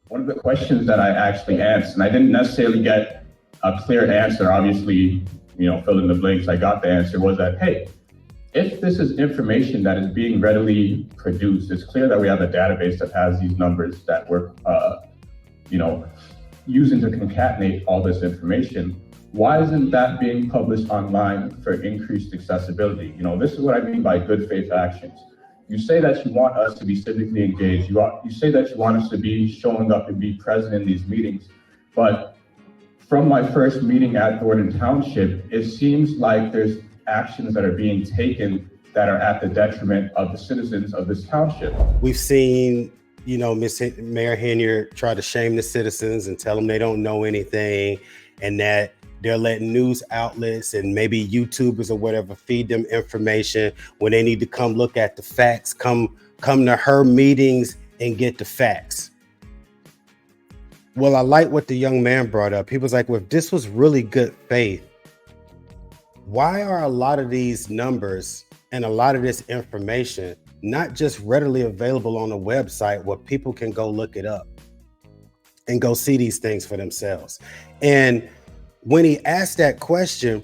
one of the questions that I actually asked, and I didn't necessarily get a clear answer, obviously, fill in the blanks, I got the answer, was that, hey, if this is information that is being readily produced, it's clear that we have a database that has these numbers that we're, using to concatenate all this information. Why isn't that being published online for increased accessibility? This is what I mean by good faith actions. You say that you want us to be civically engaged. You say that you want us to be showing up and be present in these meetings. But from my first meeting at Dolton Township, it seems like there's actions that are being taken that are at the detriment of the citizens of this township. We've seen, Miss Mayor Henyard try to shame the citizens and tell them they don't know anything, and that they're letting news outlets and maybe YouTubers or whatever feed them information when they need to come look at the facts, come to her meetings and get the facts. Well, I like what the young man brought up. He was like, well, if this was really good faith, why are a lot of these numbers and a lot of this information not just readily available on a website where people can go look it up and go see these things for themselves? And when he asked that question,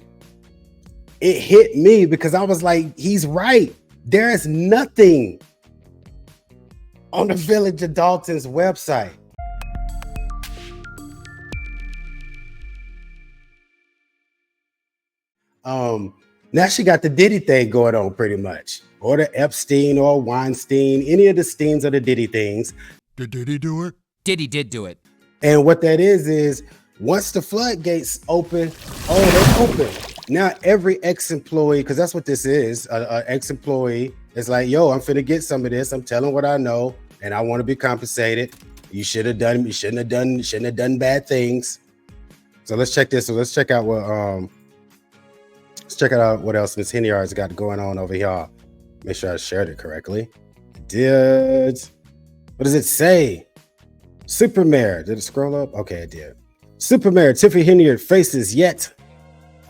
it hit me because I was like, he's right. There is nothing on the Village of Dolton's website. Now she got the Diddy thing going on pretty much, or the Epstein or Weinstein, any of the Steens or the Diddy things. Did Diddy do it? Diddy did do it. And what that is once the floodgates open, they're open. Now every ex-employee, because that's what this is, an ex-employee is like, yo, I'm finna get some of this. I'm telling what I know, and I want to be compensated. You shouldn't have done bad things. So let's check this. So let's check out what what else Ms. Henyard's got going on over here. Make sure I shared it correctly. What does it say? Super Mayor. Did it scroll up? Okay, it did. Super Mayor Tiffany Henyard faces yet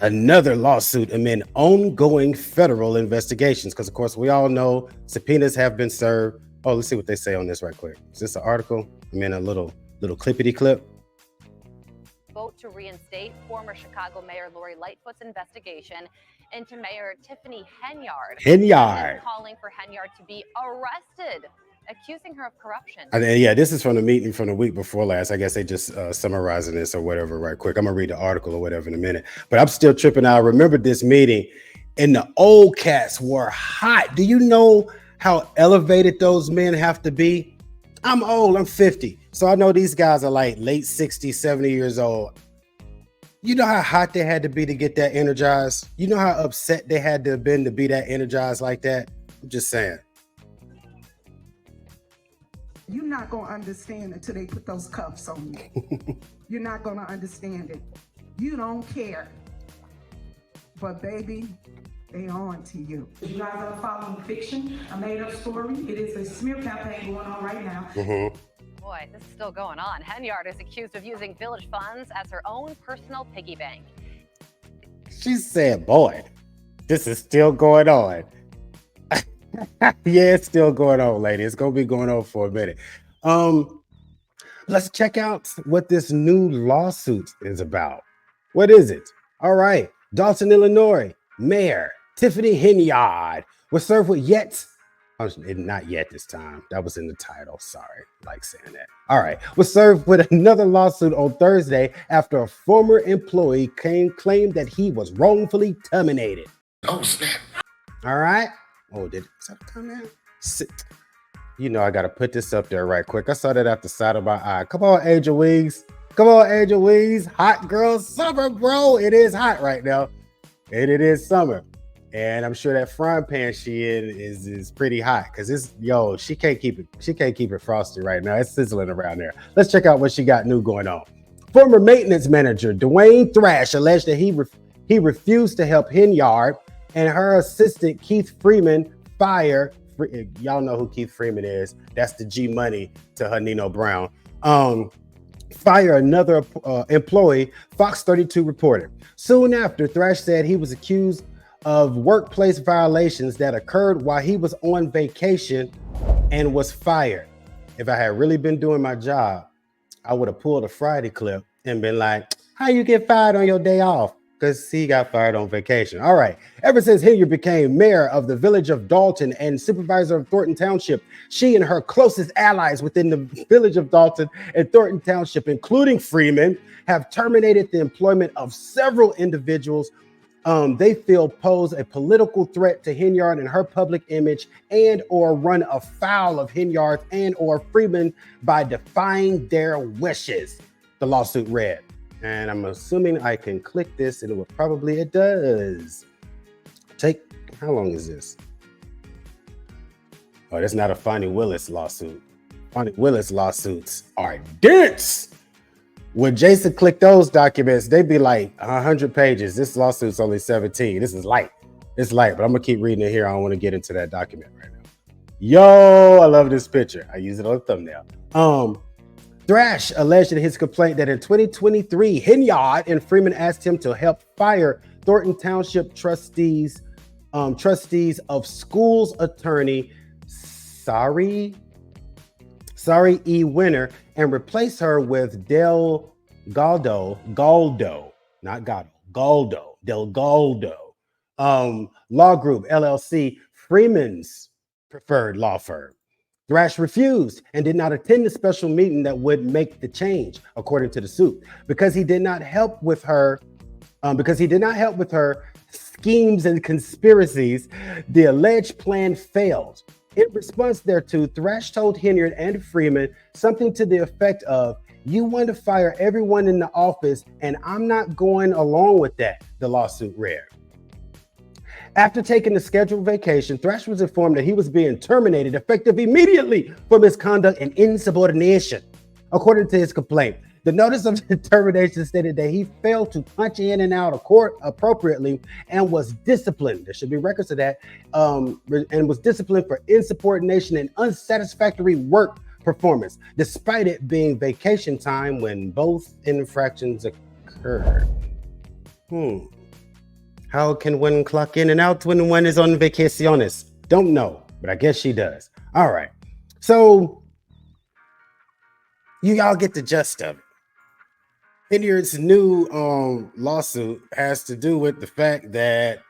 another lawsuit amid ongoing federal investigations. Because, of course, we all know subpoenas have been served. Oh, let's see what they say on this right quick. Is this an article? I mean, a little clippity clip. Vote to reinstate former Chicago Mayor Lori Lightfoot's investigation into Mayor Tiffany Henyard. Calling for Henyard to be arrested, accusing her of corruption. Yeah, this is from the meeting from the week before last. I guess they just summarizing this or whatever right quick. I'm gonna read the article or whatever in a minute. But I'm still tripping out. I remember this meeting and the old cats were hot. Do you know how elevated those men have to be? I'm old, I'm 50. So I know these guys are like late 60s, 70 years old. You know how hot they had to be to get that energized? You know how upset they had to have been to be that energized like that? I'm just saying. You're not going to understand until they put those cuffs on you. You're not going to understand it. You don't care. But baby, they on to you. You guys are following fiction, a made-up story. It is a smear campaign going on right now. Mm-hmm. Boy, this is still going on. Henyard is accused of using village funds as her own personal piggy bank. She said, boy, this is still going on. Yeah, it's still going on, lady. It's going to be going on for a minute. Let's check out what this new lawsuit is about. What is it? All right. Dolton, Illinois, Mayor Tiffany Henyard was served with not yet this time. That was in the title. Sorry, like saying that. All right. Was served with another lawsuit on Thursday after a former employee claimed that he was wrongfully terminated. Oh, snap. All right. Oh, is that come in? You know, I got to put this up there right quick. I saw that at the side of my eye. Come on, Angel Wings. Come on, Angel Wings. Hot girl summer, bro. It is hot right now. And it is summer. And I'm sure that frying pan she in is pretty hot because she can't keep it frosty right now. It's sizzling around there. Let's check out what she got new going on. Former maintenance manager Dwayne Thrash alleged that he refused to help Henyard and her assistant Keith Freeman fire. Y'all know who Keith Freeman is. That's the G Money to her Nino Brown. Fire another employee, Fox 32 reported. Soon after, Thrash said he was accused of workplace violations that occurred while he was on vacation and was fired. If I had really been doing my job, I would have pulled a Friday clip and been like, how you get fired on your day off? Because he got fired on vacation. All right. Ever since Henyard became mayor of the village of Dolton and supervisor of Thornton Township, she and her closest allies within the village of Dolton and Thornton Township, including Freeman, have terminated the employment of several individuals they feel pose a political threat to Henyard and her public image, and or run afoul of Henyard and or Freeman by defying their wishes, the lawsuit read. And I'm assuming I can click this and it does. How long is this? Oh, that's not a Fonnie Willis lawsuit. Fonnie Willis lawsuits are dense. When Jason clicked those documents, they'd be like 100 pages. This lawsuit's only 17. This is light. It's light, but I'm gonna keep reading it here. I don't want to get into that document right now. Yo, I love this picture. I use it on the thumbnail. Thrash alleged in his complaint that in 2023, Henyard and Freeman asked him to help fire Thornton Township trustees of schools attorney Sari E. Winner and replace her with Del Galdo, not Gatto, Galdo, Del Galdo, Law Group, LLC, Freeman's preferred law firm. Thrash refused and did not attend the special meeting that would make the change, according to the suit, because he did not help with her schemes and conspiracies. The alleged plan failed. In response thereto, Thrash told Henyard and Freeman something to the effect of, "You want to fire everyone in the office, and I'm not going along with that," the lawsuit read. After taking the scheduled vacation, Thrash was informed that he was being terminated effective immediately for misconduct and insubordination. According to his complaint, the notice of termination stated that he failed to punch in and out of court appropriately and was disciplined. There should be records of that, and was disciplined for insubordination and unsatisfactory work performance, despite it being vacation time when both infractions occurred. How can one clock in and out when one is on vacaciones? Don't know, but I guess she does. All right. So you all get the gist of it. Henyard's new lawsuit has to do with the fact that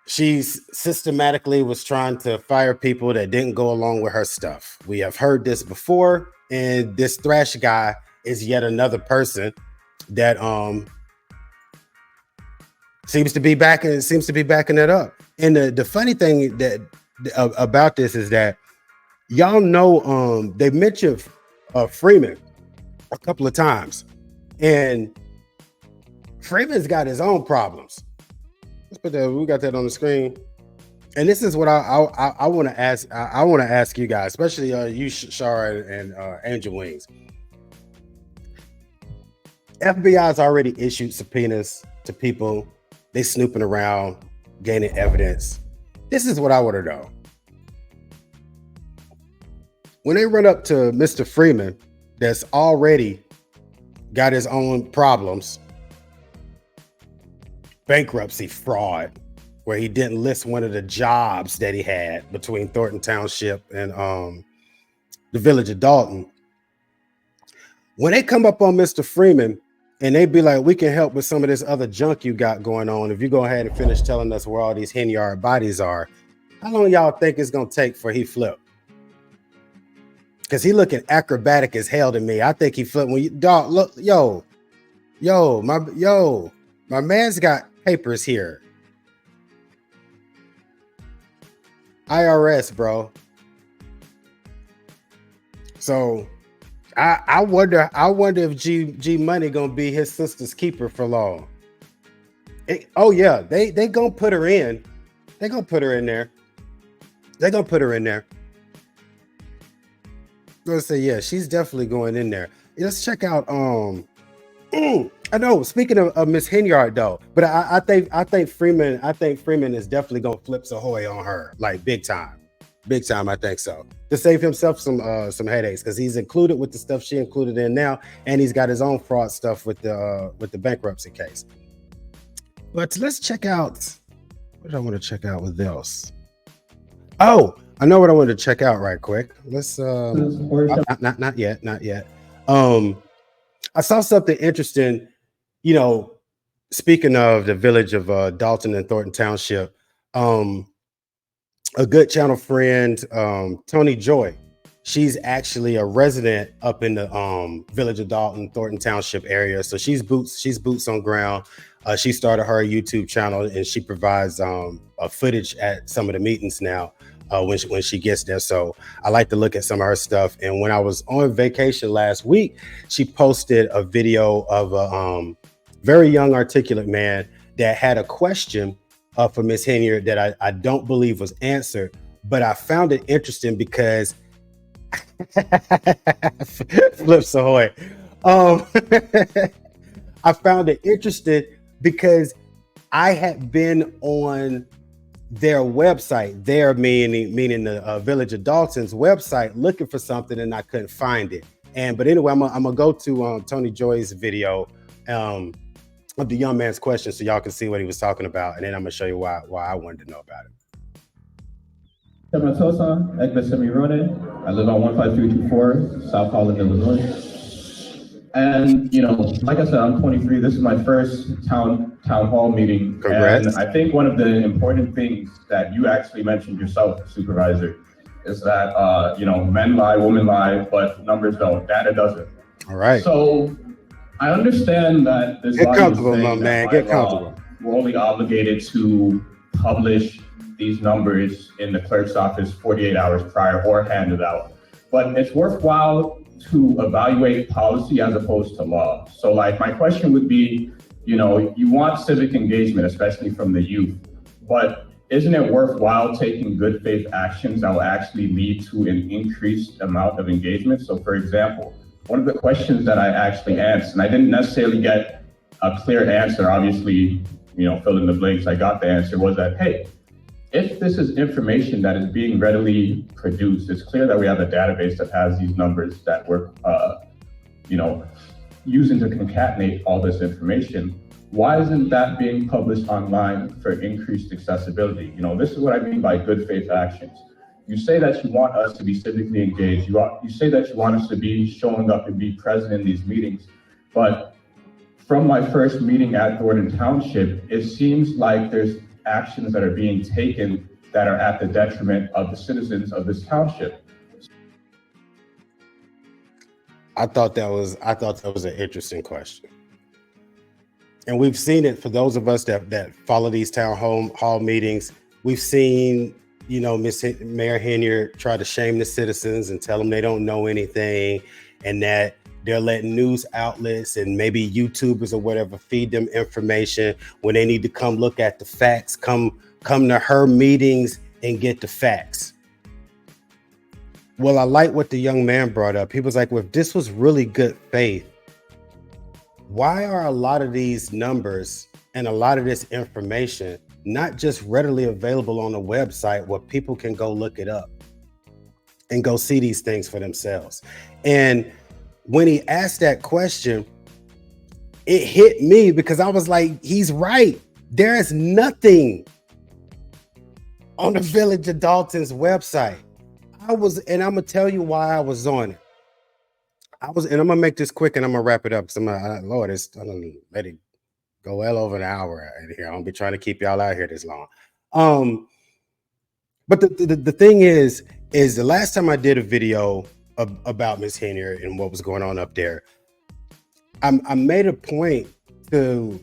she systematically was trying to fire people that didn't go along with her stuff. We have heard this before, and this Thrash guy is yet another person that seems to be backing it up. And the funny thing that about this is that y'all know they mentioned Freeman a couple of times, and Freeman's got his own problems. Let's put that. We got that on the screen. And this is what I want to ask. I want to ask you guys, especially you, Shara and Angel Wings. FBI's already issued subpoenas to people. They snooping around, gaining evidence. This is what I want to know. When they run up to Mr. Freeman, that's already got his own problems, bankruptcy fraud, where he didn't list one of the jobs that he had between Thornton Township and the village of Dolton. When they come up on Mr. Freeman and they be like, "We can help with some of this other junk you got going on if you go ahead and finish telling us where all these Henyard bodies are," how long y'all think it's gonna take for he flip? Because he looking acrobatic as hell to me. I think he flipped when you dog look, my man's got papers here. IRS, bro. So I wonder if G Money gonna be his sister's keeper for long. Oh yeah, they gonna put her in. They gonna put her in there. They gonna put her in there. I'm gonna say yeah, she's definitely going in there. Let's check out. I know. Speaking of Miss Henyard though, but I think Freeman is definitely gonna flip Sahoy on her like big time. I think so, to save himself some headaches, because he's included with the stuff she included in now, and he's got his own fraud stuff with the bankruptcy case. But let's check out. What did I want to check out with else? Oh, I know what I wanted to check out right quick. Let's not yet. I saw something interesting, you know, speaking of the village of Dolton and Thornton Township. A good channel friend, ToniJoi, she's actually a resident up in the village of Dolton, Thornton Township area. So she's boots on ground. She started her YouTube channel and she provides footage at some of the meetings now when she gets there. So I like to look at some of her stuff. And when I was on vacation last week, she posted a video of a very young, articulate man that had a question for Miss Henyard that I don't believe was answered, but I found it interesting because Flips ahoy. I found it interesting because I had been on their website, there meaning the Village of Dolton's website, looking for something and I couldn't find it. But anyway, I'm gonna go to ToniJoi's video of the young man's question so y'all can see what he was talking about, and then I'm gonna show you why I wanted to know about it. I live on 15324 South Holland, Illinois. And like I said, I'm 23. This is my first town hall meeting. Congrats. And I think one of the important things that you actually mentioned yourself, Supervisor, is that men lie, women lie, but numbers don't. Data doesn't. All right. So I understand that this get comfortable, my man. Get comfortable. We're only obligated to publish these numbers in the clerk's office 48 hours prior or hand it out. But it's worthwhile to evaluate policy as opposed to law. So like my question would be, you want civic engagement, especially from the youth, but isn't it worthwhile taking good faith actions that will actually lead to an increased amount of engagement? So for example, one of the questions that I actually asked, and I didn't necessarily get a clear answer, obviously, fill in the blanks, I got the answer, was that, hey, if this is information that is being readily produced, it's clear that we have a database that has these numbers that we're, using to concatenate all this information. Why isn't that being published online for increased accessibility? This is what I mean by good faith actions. You say that you want us to be civically engaged. You say that you want us to be showing up and be present in these meetings. But from my first meeting at Thornton Township, it seems like there's actions that are being taken that are at the detriment of the citizens of this township. I thought that was an interesting question. And we've seen it for those of us that follow these town hall meetings. We've seen Miss Mayor Henyard try to shame the citizens and tell them they don't know anything and that they're letting news outlets and maybe YouTubers or whatever feed them information when they need to come look at the facts, come to her meetings and get the facts. Well, I like what the young man brought up. He was like, well, if this was really good faith, why are a lot of these numbers and a lot of this information not just readily available on the website where people can go look it up and go see these things for themselves? And when he asked that question, it hit me because I was like, he's right. There is nothing on the Village of Dolton's website. And I'm gonna tell you why I was on it. And I'm gonna make this quick and I'm gonna wrap it up because I'm gonna let it go well over an hour in here. I don't be trying to keep y'all out here this long. But the thing is the last time I did a video about Miss Henyard and what was going on up there, I made a point to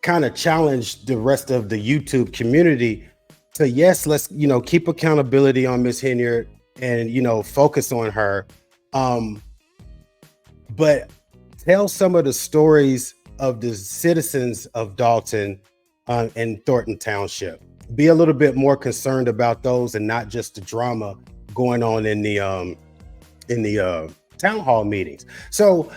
kind of challenge the rest of the YouTube community to, yes, let's keep accountability on Miss Henyard and focus on her, but tell some of the stories of the citizens of Dolton and Thornton Township. Be a little bit more concerned about those and not just the drama going on in the town hall meetings. So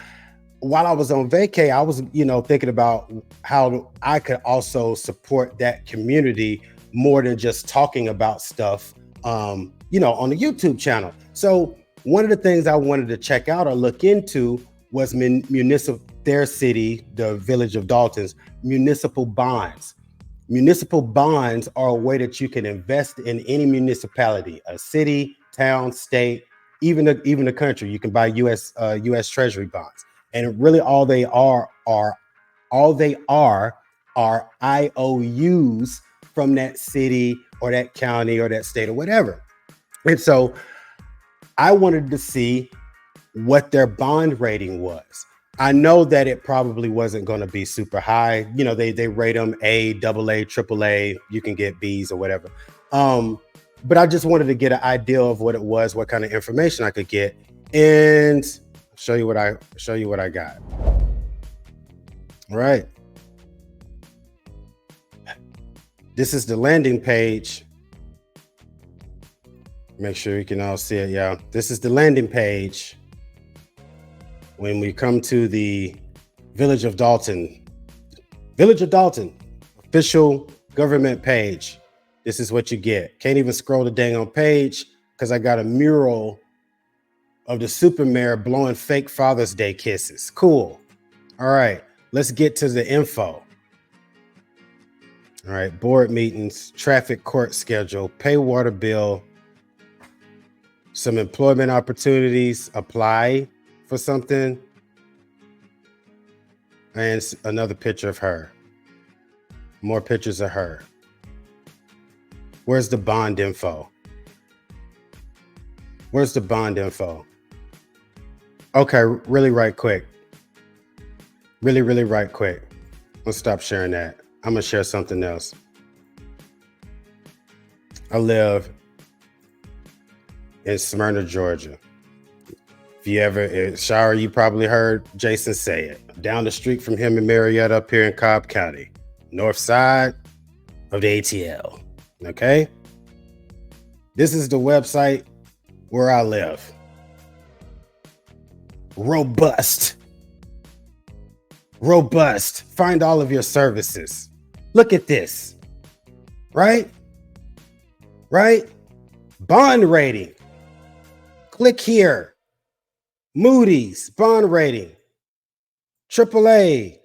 while I was on vacay, I was thinking about how I could also support that community more than just talking about stuff on the YouTube channel. So one of the things I wanted to check out or look into was their city, the Village of Dolton's municipal bonds. Municipal bonds are a way that you can invest in any municipality, a city, town, state, even the country. You can buy U.S. Treasury bonds, and really all they are IOUs from that city or that county or that state or whatever. And so I wanted to see what their bond rating was. I know that it probably wasn't going to be super high. You know, they rate them A, AA, AAA. You can get Bs or whatever. But I just wanted to get an idea of what it was, what kind of information I could get, and show you what I got. All right. This is the landing page. Make sure you can all see it. Yeah, this is the landing page. When we come to the Village of Dolton official government page, this is what you get. Can't even scroll the dang on page because I got a mural of the super mayor blowing fake Father's Day kisses. Cool. All right, let's get to the info. All right, board meetings, traffic court schedule, pay water bill, some employment opportunities, apply for something, and another picture of her. More pictures of her. Where's the bond info? Where's the bond info? Okay, really right quick. Really right quick. Let's stop sharing that. I'm gonna share something else. I live in Smyrna, Georgia. If you ever, Shara, you probably heard Jason say it. Down the street from him in Marietta up here in Cobb County. North side of the ATL. Okay? This is the website where I live. Robust. Find all of your services. Look at this. Right? Bond rating. Click here. Moody's bond rating. AAA.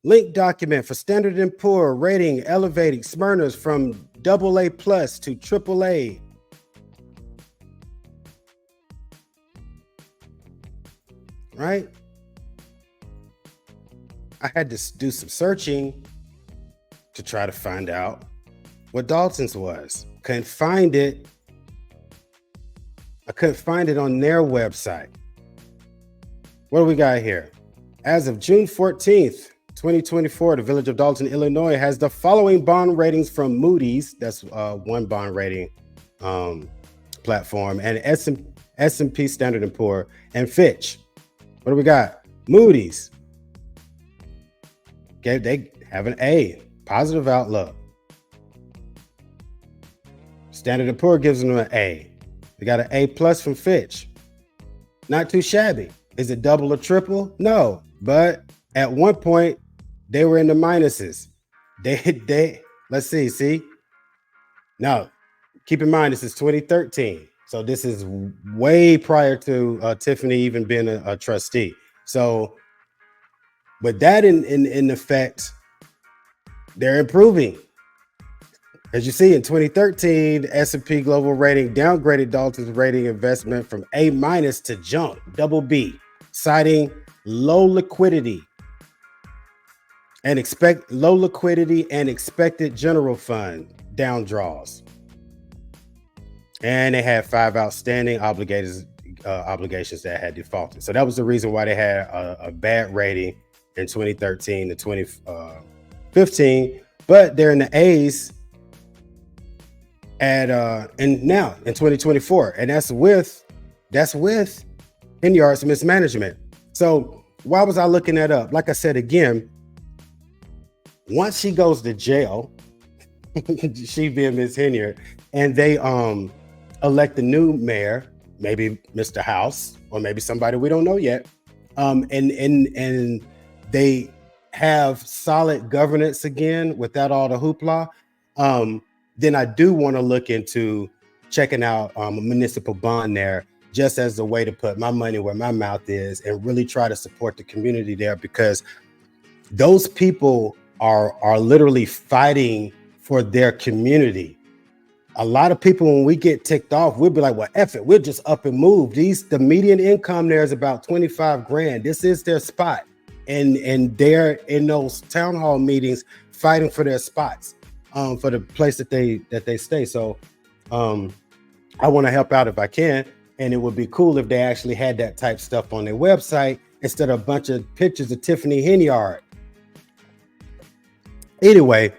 Link document for Standard & Poor rating elevating Smyrna's from AA+ to AAA. Right? I had to do some searching to try to find out what Dolton's was. Couldn't find it. I couldn't find it on their website. What do we got here? As of June 14th, 2024, the Village of Dolton, Illinois has the following bond ratings from Moody's. That's one bond rating platform, and S&P Standard & Poor, and Fitch. What do we got? Moody's. Okay, they have an A, positive outlook. Standard & Poor gives them an A. They got an A+ from Fitch. Not too shabby. Is it double or triple? No, but at one point they were in the minuses. They let's see. Now, keep in mind this is 2013, so this is way prior to Tiffany even being a trustee. So, with that in effect, they're improving. As you see, in 2013, the S&P Global Rating downgraded Dolton's rating investment from A- to junk, BB, citing low liquidity and expected general fund down draws. And they had 5 outstanding obligations that had defaulted. So that was the reason why they had a bad rating in 2013 to 2015, but they're in the A's and now in 2024, and that's with Henyard's mismanagement. So why was I looking that up? Like I said again, once she goes to jail, she being Ms. Henyard, and they elect the new mayor, maybe Mr. House, or maybe somebody we don't know yet, and they have solid governance again without all the hoopla. Then I do want to look into checking out a municipal bond there, just as a way to put my money where my mouth is and really try to support the community there, because those people are literally fighting for their community. a lot of people, when we get ticked off, we'll be like, well, F it, we'll just up and move. The median income there is about 25 grand. This is their spot. And they're in those town hall meetings fighting for their spots, for the place that they stay. So I want to help out if I can. And it would be cool if they actually had that type stuff on their website instead of a bunch of pictures of Tiffany Henyard. Anyway,